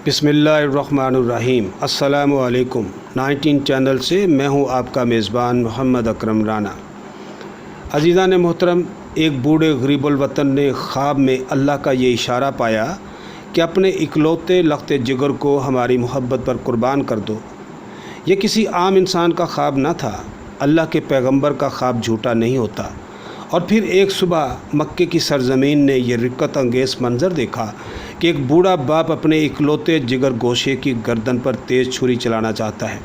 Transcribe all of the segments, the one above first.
बिस्मिल्लाहिर्रहमानिर्रहीम। अस्सलामु अलैकुम। 19 चैनल से मैं हूं आपका मेज़बान मोहम्मद अकरम राना। अज़ीज़ान मोहतरम, एक बूढ़े गरीबुल वतन ने ख्वाब में अल्लाह का ये इशारा पाया कि अपने इकलौते लख्ते जिगर को हमारी मोहब्बत पर कुर्बान कर दो। ये किसी आम इंसान का ख्वाब न था, अल्लाह के पैगंबर का ख्वाब झूठा नहीं होता। और फिर एक सुबह मक्के की सरज़मीन ने यह रिक्कत अंगेज़ मंज़र देखा कि एक बूढ़ा बाप अपने इकलौते जिगर गोशे की गर्दन पर तेज़ छुरी चलाना चाहता है,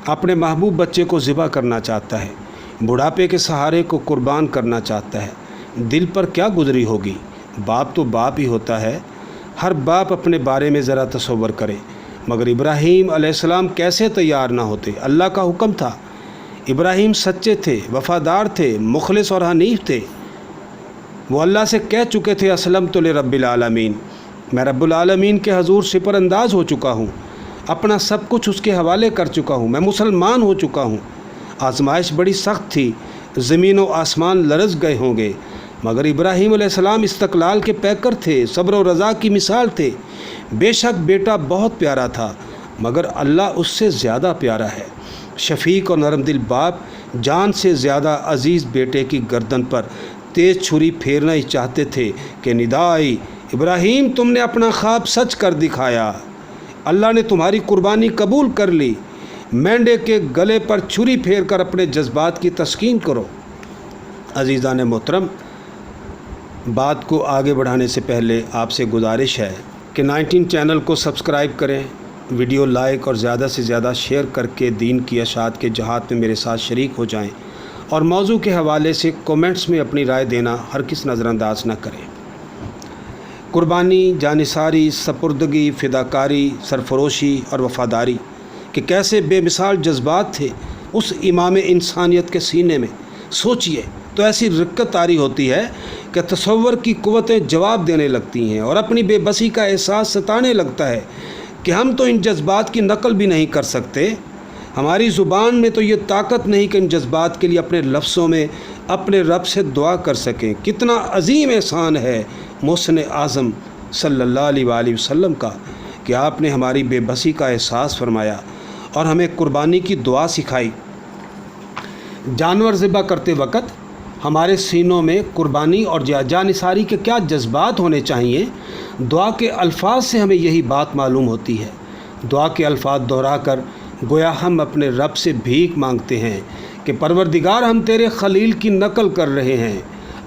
अपने महबूब बच्चे को ज़िबा करना चाहता है, बुढ़ापे के सहारे को कुर्बान करना चाहता है। दिल पर क्या गुजरी होगी। बाप तो बाप ही होता है, हर बाप अपने बारे में ज़रा तसव्वुर करे। मगर इब्राहीम अलैहिस्सलाम कैसे तैयार ना होते। अल्लाह का हुक्म था। इब्राहीम सच्चे थे, वफ़ादार थे, मुखलिस और हनीफ थे। वो अल्लाह से कह चुके थे, असलमतु लिरब्बिल आलमीन, मैं रब्बुल आलमीन के हजूर सिपर अंदाज हो चुका हूँ, अपना सब कुछ उसके हवाले कर चुका हूँ, मैं मुसलमान हो चुका हूँ। आजमाइश बड़ी सख्त थी, ज़मीन व आसमान लरज़ गए होंगे, मगर इब्राहीम अलैहिस्सलाम इस्तक़लाल के पैकर थे, सब्र व रज़ा की मिसाल थे। बेशक बेटा बहुत प्यारा था, मगर अल्लाह उससे ज़्यादा प्यारा है। शफ़ीक और नरम दिल बाप जान से ज़्यादा अज़ीज़ बेटे की गर्दन पर तेज़ छुरी फेरना ही चाहते थे कि निदा आई, इब्राहीम तुमने अपना ख्वाब सच कर दिखाया, अल्लाह ने तुम्हारी कुर्बानी कबूल कर ली। मेंढे के गले पर छुरी फेर कर अपने जज्बात की तस्कीन करो। अज़ीज़ान मोहतरम, बात को आगे बढ़ाने से पहले आपसे गुजारिश है कि 19 चैनल को सब्सक्राइब करें, वीडियो लाइक और ज़्यादा से ज़्यादा शेयर करके दीन की अशात के जहाद में मेरे साथ शरीक हो जाएं, और मौजू के हवाले से कमेंट्स में अपनी राय देना हर किस नज़रअंदाज न करें। कुर्बानी, जानिसारी, सपुर्दगी, फ़िदाकारी, सरफरोशी और वफ़ादारी कि कैसे बेमिसाल जज्बात थे उस इमाम इंसानियत के सीने में। सोचिए तो ऐसी रिक्कत तारी होती है कि तसव्वुर की कुव्वतें जवाब देने लगती हैं और अपनी बेबसी का एहसास सताने लगता है कि हम तो इन जज्बात की नकल भी नहीं कर सकते। हमारी ज़ुबान में तो ये ताकत नहीं कि इन जज्बात के लिए अपने लफ्ज़ों में अपने रब से दुआ कर सकें। कितना अजीम एहसान है मोहसिन आज़म सल्लल्लाहु अलैहि वसल्लम का कि आपने हमारी बेबसी का एहसास फरमाया और हमें कुर्बानी की दुआ सिखाई। जानवर ज़िबा करते वक़्त हमारे सीनों में कुर्बानी और जानिसारी के क्या जज्बात होने चाहिए, दुआ के अल्फाज से हमें यही बात मालूम होती है। दुआ के अल्फाज दोहरा कर गोया हम अपने रब से भीख मांगते हैं कि परवरदिगार हम तेरे खलील की नकल कर रहे हैं,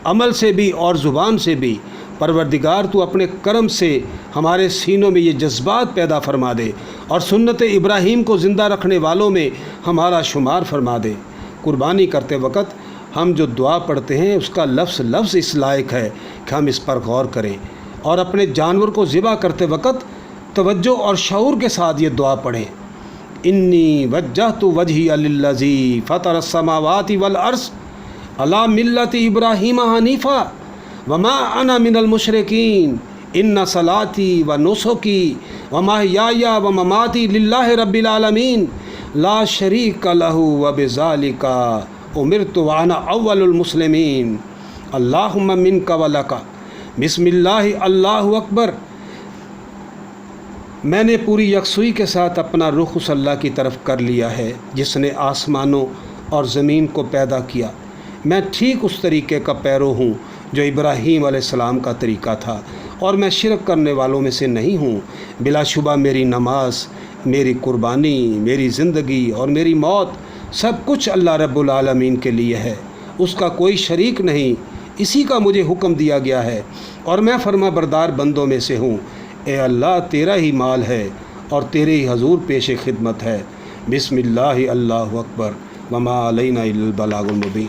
अमल से भी और ज़ुबान से भी। परवरदिगार तू अपने करम से हमारे सीनों में ये जज्बात पैदा फरमा दे और सुन्नत इब्राहीम को ज़िंदा रखने वालों में हमारा शुमार फरमा दे। कुर्बानी करते वक़्त हम जो दुआ पढ़ते हैं उसका लफ्ज़ इस लायक है कि हम इस पर गौर करें और अपने जानवर को ज़िबा करते वक़्त तवज्जो और शऊर के साथ ये दुआ पढ़ें। इन्नी वज्जहतु वजहिया लिल्लज़ी फ़तरस समावाति वल अर्ज़ अला मिल्लति इब्राहीम हनीफ़ा वमा अना मिनल मुशरिकीन इन्ना सलाती व नुसुकी व महयाया व ममाती लिल्लाहि रब्बिल आलमीन ला शरीका लहू व बिज़ालिका उमिरतु व अना अव्वलुल मुस्लिमीन अल्लाहुम्मा मिनका व लका बिस्मिल्लाहि अल्लाहु अकबर। मैंने पूरी यकसुई के साथ अपना रुख उस अल्लाह की तरफ कर लिया है जिसने आसमानों और ज़मीन को पैदा किया। मैं ठीक उस तरीक़े का पैरो हूँ जो इब्राहीम अलैहिस्सलाम का तरीक़ा था और मैं शिरक करने वालों में से नहीं हूँ। बिलाशुबा मेरी नमाज, मेरी कुर्बानी, मेरी ज़िंदगी और मेरी मौत सब कुछ अल्लाह रब्बुल आलमीन के लिए है, उसका कोई शरीक नहीं। इसी का मुझे हुक्म दिया गया है और मैं फर्मा बरदार बंदों में से हूँ। ए अल्लाह, तेरा ही माल है और तेरे ही हजूर पेश खिदमत है। बिस्मिल्लाहि अल्लाहु अकबर वमा अलैना इल्लल बलागुल मुबीन।